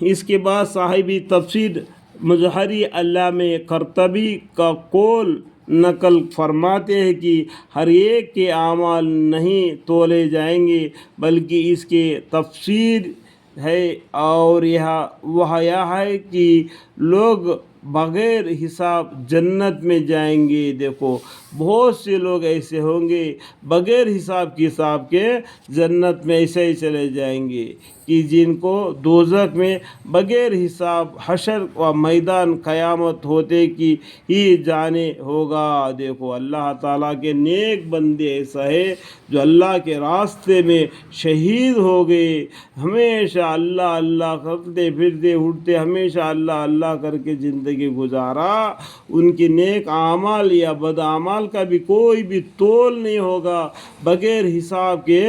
اس کے بعد صاحب تفسیر مظہری علامہ قرطبی کا قول نقل فرماتے ہیں کہ ہر ایک کے اعمال نہیں تولے جائیں گے، بلکہ اس کے تفسیر ہے اور وہ یہ ہے کہ لوگ بغیر حساب جنت میں جائیں گے۔ دیکھو بہت سے لوگ ایسے ہوں گے بغیر حساب کتاب کے جنت میں ایسے ہی چلے جائیں گے کہ جن کو دوزخ میں بغیر حساب حشر و میدان قیامت ہوتے کی ہی جانے ہوگا۔ دیکھو اللہ تعالیٰ کے نیک بندے ایسا ہے جو اللہ کے راستے میں شہید ہو گئے، ہمیشہ اللہ اللہ کرتے پھرتے اٹھتے ہمیشہ اللہ اللہ کر کے زندگی گزارا، ان کے نیک اعمال یا بد اعمال کا بھی کوئی بھی تول نہیں ہوگا، بغیر حساب کے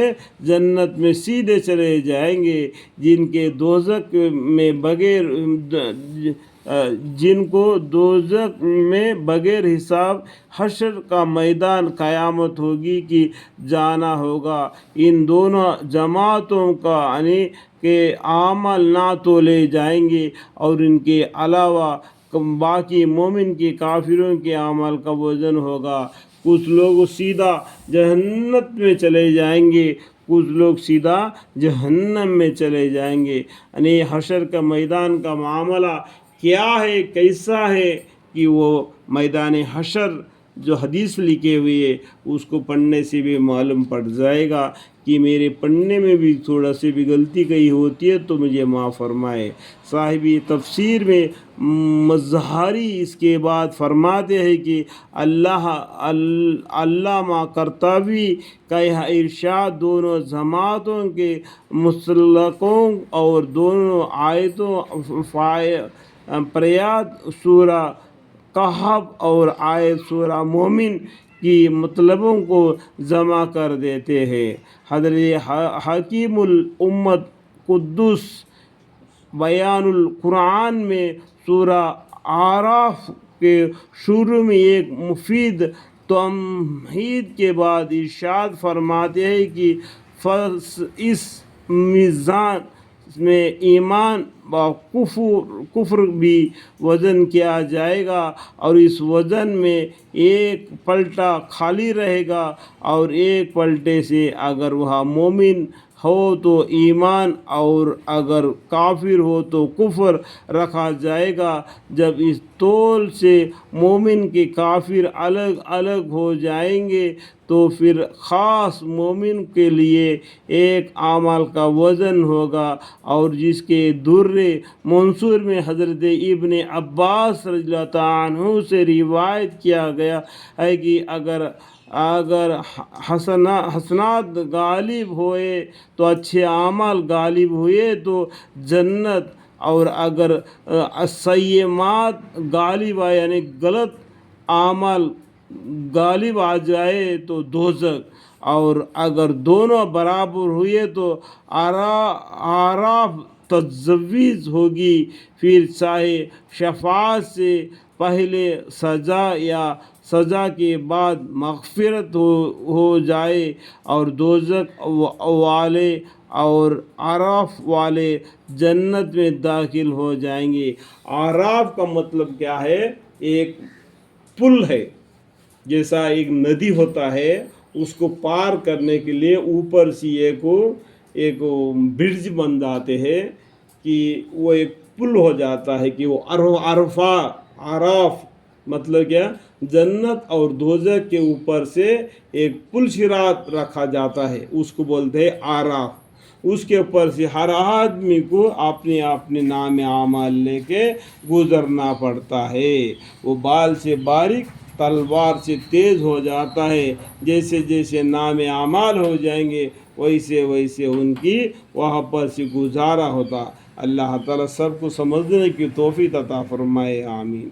جنت میں سیدھے چلے جائیں گے۔ جن کے دوزخ میں جن کو دوزخ میں بغیر حساب حشر کا میدان قیامت ہوگی کہ جانا ہوگا، ان دونوں جماعتوں کا یعنی کہ اعمال نہ تولے جائیں گے اور ان کے علاوہ باقی مومن کے کافروں کے اعمال کا وزن ہوگا۔ کچھ لوگ سیدھا جہنم میں چلے جائیں گے، کچھ لوگ سیدھا جہنم میں چلے جائیں گے۔ یعنی حشر کا میدان کا معاملہ کیا ہے، کیسا ہے کہ وہ میدان حشر جو حدیث لکھے ہوئے اس کو پڑھنے سے بھی معلوم پڑ جائے گا کہ میرے پڑھنے میں بھی تھوڑا سی بھی غلطی کہیں ہوتی ہے تو مجھے معاف فرمائے۔ صاحب تفسیر میں مظہری اس کے بعد فرماتے ہیں کہ علامہ قرطبی کا یہ ارشاد دونوں جماعتوں کے مسلکوں اور دونوں آیتوں پریاد سورہ کہف اور آیت سورہ مومن کی مطلبوں کو جمع کر دیتے ہیں۔ حضرت حکیم الامت قدس بیان القرآن میں سورہ اعراف کے شروع میں ایک مفید تمہید کے بعد ارشاد فرماتے ہیں کہ اس میزان میں ایمان و کفر بھی وزن کیا جائے گا اور اس وزن میں ایک پلٹا خالی رہے گا اور ایک پلٹے سے اگر وہ مومن ہو تو ایمان اور اگر کافر ہو تو کفر رکھا جائے گا۔ جب اس تول سے مومن کے کافر الگ الگ ہو جائیں گے تو پھر خاص مومن کے لیے ایک اعمال کا وزن ہوگا، اور جس کے در منصور میں حضرت ابن عباس رضی اللہ تعالیٰ عنہ سے روایت کیا گیا ہے کہ اگر حسنات غالب ہوئے تو اچھے اعمال غالب ہوئے تو جنت، اور اگر سیئات غالب آئے یعنی غلط اعمال غالب آ جائے تو دوزخ، اور اگر دونوں برابر ہوئے تو اعراف تجویز ہوگی، پھر چاہے شفاعت سے پہلے سزا یا سزا کے بعد مغفرت ہو جائے، اور دوزخ والے اور اعراف والے جنت میں داخل ہو جائیں گے۔ اعراف کا مطلب کیا ہے؟ ایک پل ہے، جیسا ایک ندی ہوتا ہے، اس کو پار کرنے کے لیے اوپر سے ایک برج بن جاتے ہیں کہ وہ ایک پل ہو جاتا ہے کہ وہ اعراف مطلب کیا؟ جنت اور دوزخ کے اوپر سے ایک پل صراط رکھا جاتا ہے، اس کو بولتے ہیں اعراف۔ اس کے اوپر سے ہر آدمی کو اپنے اپنے نام اعمال لے کے گزرنا پڑتا ہے۔ وہ بال سے باریک تلوار سے تیز ہو جاتا ہے، جیسے جیسے نام اعمال ہو جائیں گے ویسے ویسے ان کی وہاں پر سے گزارا ہوتا۔ اللہ تعالیٰ سب کو سمجھنے کی توفیق عطا فرمائے، آمین۔